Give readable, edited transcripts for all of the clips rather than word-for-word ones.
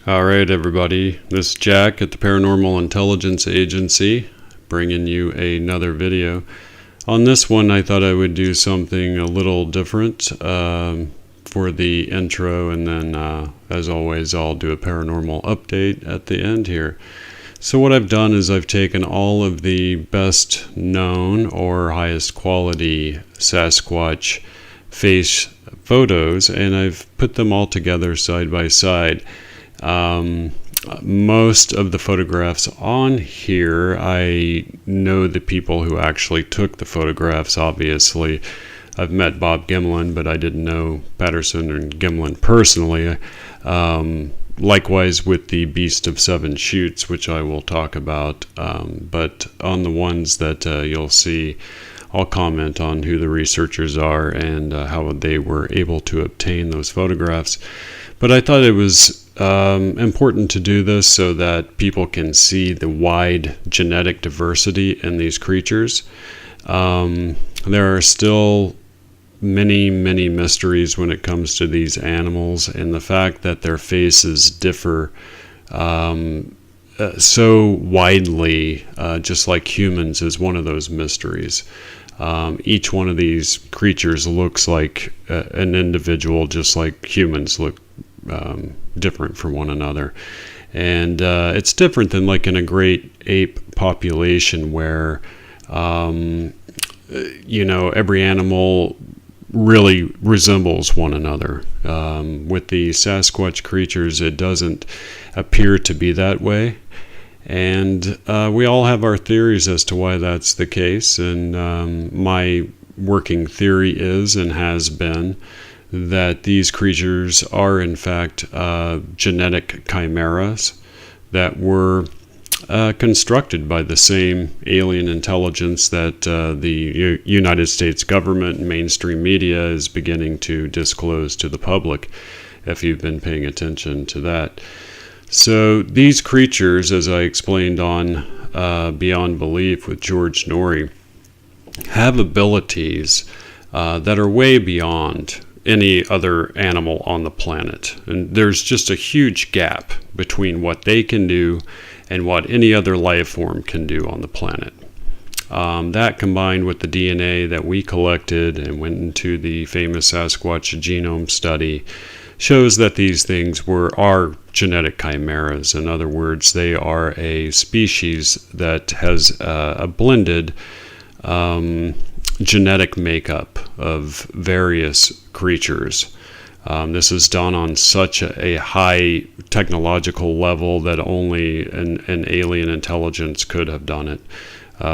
All right, everybody. This is Jack at the Paranormal Intelligence Agency, bringing you another video. On this one, I thought I would do something a little different for the intro, and then, as always, I'll do a paranormal update at the end here. So what I've done is I've taken all of the best known or highest quality Sasquatch face photos, and I've put them all together side by side. Most of the photographs on here, I know the people who actually took the photographs, obviously. I've met Bob Gimlin, but I didn't know Patterson and Gimlin personally. Likewise with the Beast of Seven Shoots, which I will talk about. But on the ones that you'll see, I'll comment on who the researchers are and how they were able to obtain those photographs. But I thought it was important to do this so that people can see the wide genetic diversity in these creatures. There are still many mysteries when it comes to these animals, and the fact that their faces differ so widely, just like humans, is one of those mysteries. Each one of these creatures looks like an individual, just like humans look different from one another. And it's different than like in a great ape population where every animal really resembles one another. With the Sasquatch creatures, it doesn't appear to be that way. And we all have our theories as to why that's the case. And my working theory is and has been that these creatures are in fact genetic chimeras that were constructed by the same alien intelligence that the United States government and mainstream media is beginning to disclose to the public, if you've been paying attention to that. So these creatures, as I explained on Beyond Belief with George Norrie, have abilities that are way beyond any other animal on the planet. And there's just a huge gap between what they can do and what any other life form can do on the planet. That combined with the DNA that we collected and went into the famous Sasquatch genome study shows that these things are genetic chimeras. In other words, they are a species that has a blended genetic makeup of various creatures. This is done on such a high technological level that only an alien intelligence could have done it.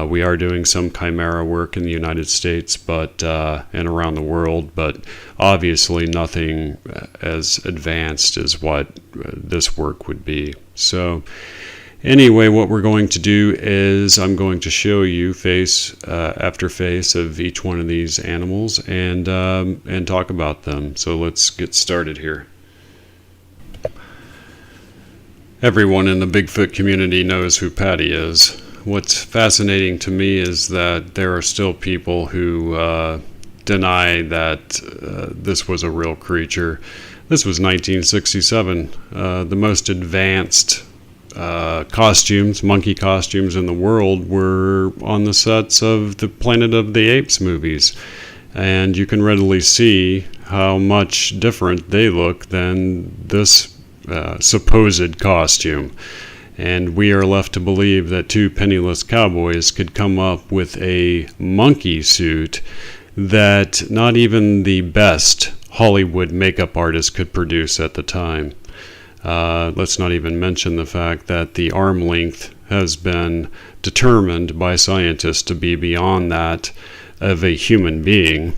We are doing some chimera work in the United States and around the world, but obviously nothing as advanced as what this work would be. So anyway, what we're going to do is I'm going to show you face after face of each one of these animals and talk about them. So let's get started here. Everyone in the Bigfoot community knows who Patty is. What's fascinating to me is that there are still people who deny that this was a real creature. This was 1967. The most advanced monkey costumes in the world were on the sets of the Planet of the Apes movies. And you can readily see how much different they look than this supposed costume. And we are left to believe that two penniless cowboys could come up with a monkey suit that not even the best Hollywood makeup artist could produce at the time. Let's not even mention the fact that the arm length has been determined by scientists to be beyond that of a human being.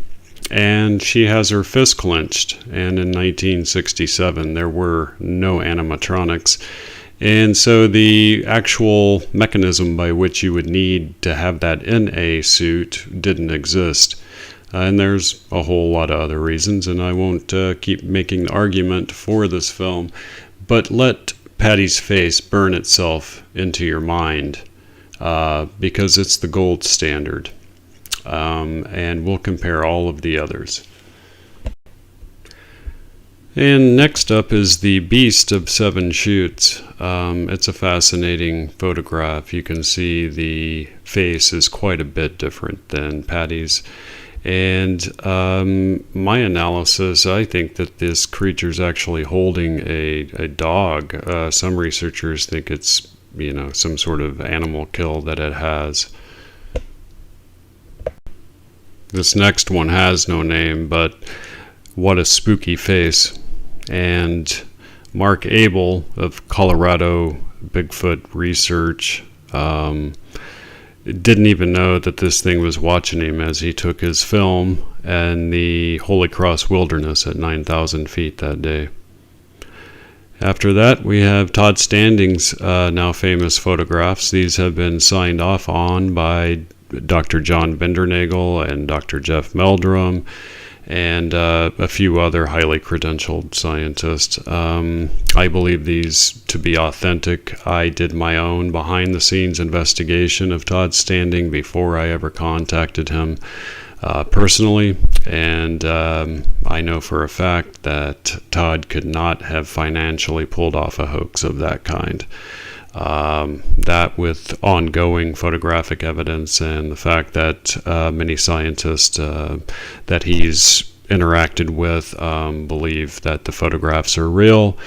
And she has her fist clenched. And in 1967, there were no animatronics. And so the actual mechanism by which you would need to have that in a suit didn't exist. And there's a whole lot of other reasons, and I won't keep making the argument for this film. But let Patty's face burn itself into your mind, because it's the gold standard. And we'll compare all of the others. And next up is the Beast of Seven Chutes. It's a fascinating photograph. You can see the face is quite a bit different than Patty's. And my analysis, I think that this creature is actually holding a dog. Some researchers think it's, some sort of animal kill that it has. This next one has no name, but what a spooky face. And Mark Abel of Colorado Bigfoot Research didn't even know that this thing was watching him as he took his film in the Holy Cross Wilderness at 9,000 feet that day. After that, we have Todd Standing's now famous photographs. These have been signed off on by Dr. John Bindernagel and Dr. Jeff Meldrum and a few other highly credentialed scientists. I believe these to be authentic. I did my own behind-the-scenes investigation of Todd Standing before I ever contacted him personally, and I know for a fact that Todd could not have financially pulled off a hoax of that kind. That with ongoing photographic evidence and the fact that many scientists that he's interacted with believe that the photographs are real,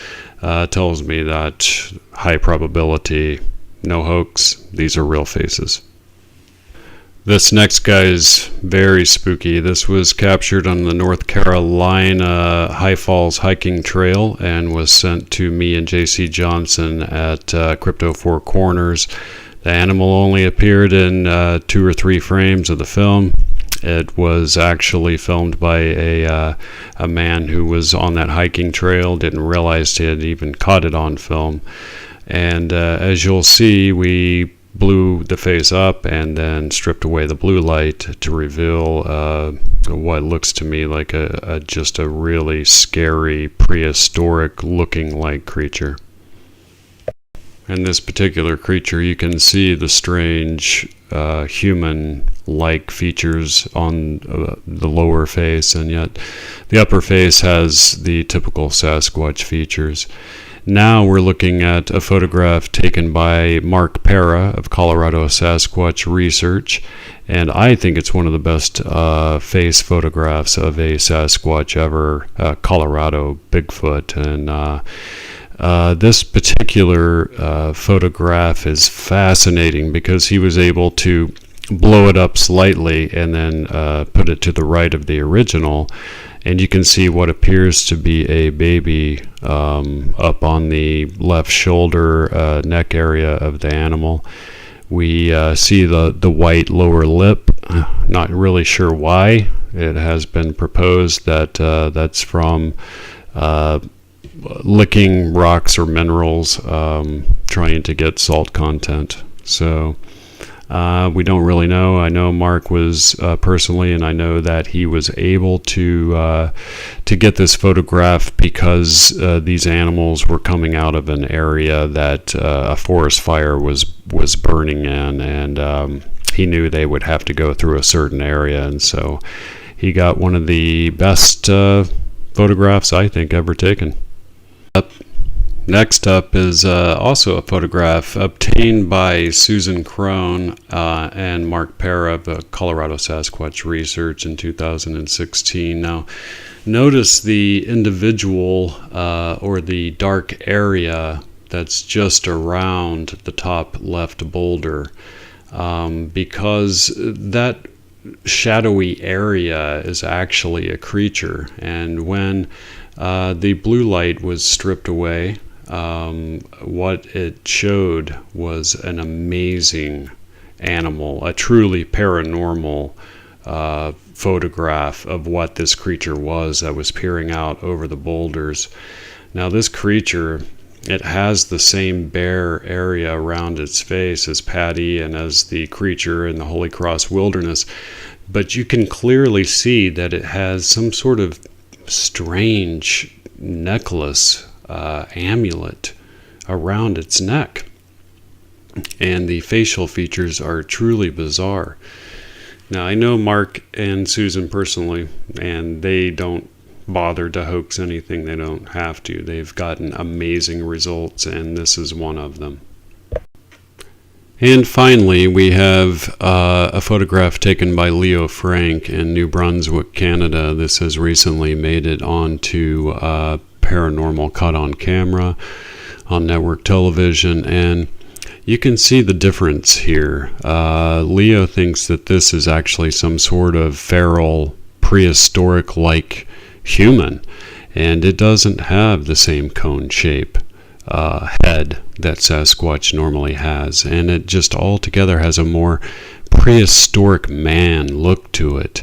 tells me that high probability, no hoax, these are real faces. This next guy is very spooky. This was captured on the North Carolina High Falls hiking trail and was sent to me and JC Johnson at Crypto Four Corners. The animal only appeared in 2 or 3 frames of the film. It was actually filmed by a man who was on that hiking trail, didn't realize he had even caught it on film. And as you'll see, we blew the face up and then stripped away the blue light to reveal what looks to me like just a really scary prehistoric looking like creature. And this particular creature, you can see the strange human-like features on the lower face, and yet the upper face has the typical Sasquatch features. Now we're looking at a photograph taken by Mark Para of Colorado Sasquatch Research, and I think it's one of the best face photographs of a Sasquatch ever, Colorado Bigfoot. And this particular photograph is fascinating because he was able to blow it up slightly and then put it to the right of the original. And you can see what appears to be a baby up on the left shoulder, neck area of the animal. We see the white lower lip. Not really sure why. It has been proposed that that's from licking rocks or minerals, trying to get salt content. So we don't really know. I know Mark was personally, and I know that he was able to get this photograph because these animals were coming out of an area that a forest fire was burning in, and he knew they would have to go through a certain area, and so he got one of the best photographs I think ever taken. Next up is also a photograph obtained by Susan Crone and Mark Para of the Colorado Sasquatch Research in 2016. Now, notice the individual or the dark area that's just around the top left boulder, because that shadowy area is actually a creature. And when the blue light was stripped away, what it showed was an amazing animal, a truly paranormal photograph of what this creature was that was peering out over the boulders. Now this creature, it has the same bare area around its face as Patty and as the creature in the Holy Cross Wilderness, but you can clearly see that it has some sort of strange necklace, amulet around its neck, and the facial features are truly bizarre. Now I know Mark and Susan personally, and they don't bother to hoax anything. They don't have to. They've gotten amazing results, and this is one of them. And finally, we have a photograph taken by Leo Frank in New Brunswick, Canada. This has recently made it onto Paranormal, caught on camera on network television, and you can see the difference here. Leo thinks that this is actually some sort of feral, prehistoric-like human, and it doesn't have the same cone shape head that Sasquatch normally has, and it just altogether has a more prehistoric man look to it.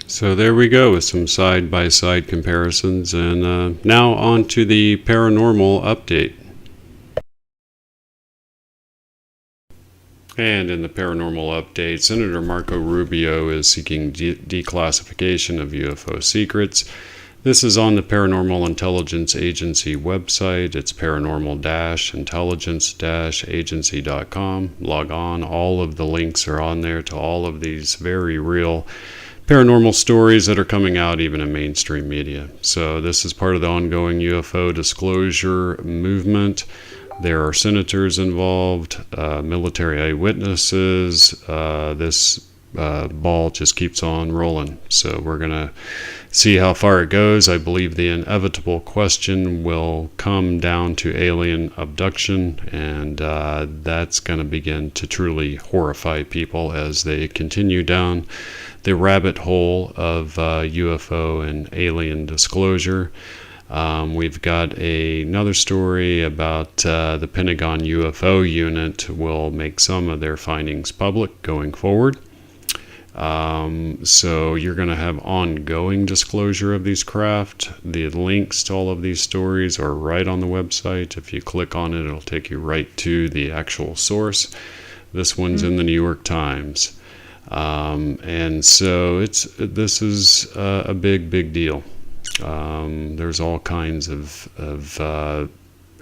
So there we go with some side-by-side comparisons, and now on to the paranormal update. And in the paranormal update, Senator Marco Rubio is seeking declassification of UFO secrets. This is on the Paranormal Intelligence Agency website. It's paranormal-intelligence-agency.com. Log on. All of the links are on there to all of these very real paranormal stories that are coming out even in mainstream media. So this is part of the ongoing UFO disclosure movement. There are senators involved, military eyewitnesses. This ball just keeps on rolling. So we're going to see how far it goes. I believe the inevitable question will come down to alien abduction, and that's going to begin to truly horrify people as they continue down the rabbit hole of UFO and alien disclosure. We've got another story about the Pentagon UFO unit will make some of their findings public going forward. So you're going to have ongoing disclosure of these craft. The links to all of these stories are right on the website. If you click on it, it'll take you right to the actual source. This one's in the New York Times. And so this is a big deal. There's all kinds of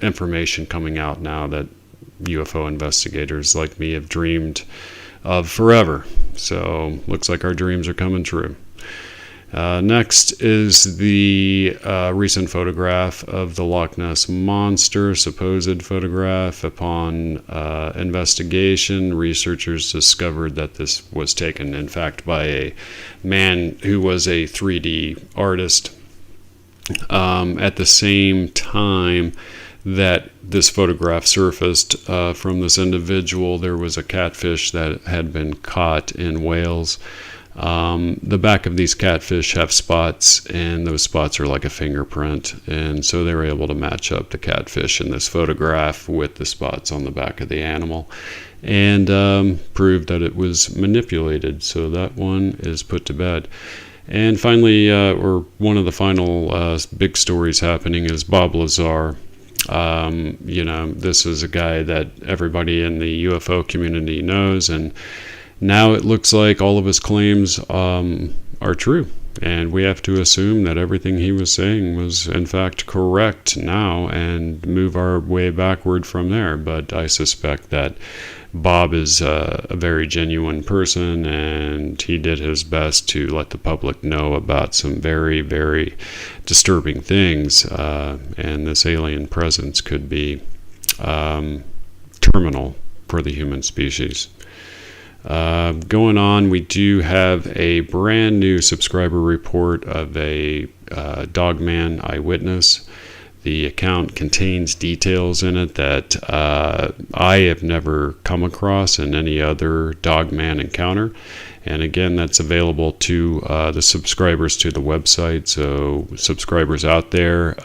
information coming out now that UFO investigators like me have dreamed of forever. So looks like our dreams are coming true. Next is the recent photograph of the Loch Ness Monster, supposed photograph. Upon investigation, researchers discovered that this was taken, in fact, by a man who was a 3D artist. At the same time that this photograph surfaced from this individual, there was a catfish that had been caught in Wales. The back of these catfish have spots, and those spots are like a fingerprint, and so they were able to match up the catfish in this photograph with the spots on the back of the animal, and proved that it was manipulated. So that one is put to bed. And finally, or one of the final big stories happening is Bob Lazar. This is a guy that everybody in the UFO community knows, and now it looks like all of his claims are true, and we have to assume that everything he was saying was in fact correct now and move our way backward from there. But I suspect that Bob is a very genuine person, and he did his best to let the public know about some very, very disturbing things, and this alien presence could be terminal for the human species. Going on, we do have a brand new subscriber report of a Dogman eyewitness. The account contains details in it that I have never come across in any other Dogman encounter. And again, that's available to the subscribers to the website. So subscribers out there,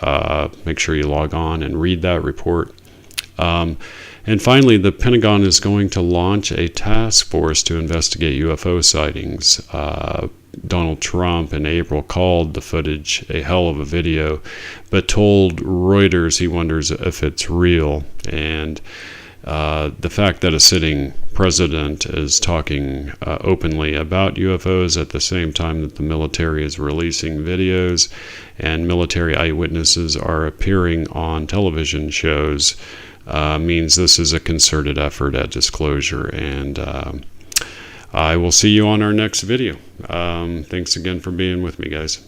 make sure you log on and read that report. And finally, the Pentagon is going to launch a task force to investigate UFO sightings. Donald Trump in April called the footage a hell of a video, but told Reuters he wonders if it's real. And the fact that a sitting president is talking openly about UFOs at the same time that the military is releasing videos and military eyewitnesses are appearing on television shows means this is a concerted effort at disclosure. And I will see you on our next video. Thanks again for being with me, guys.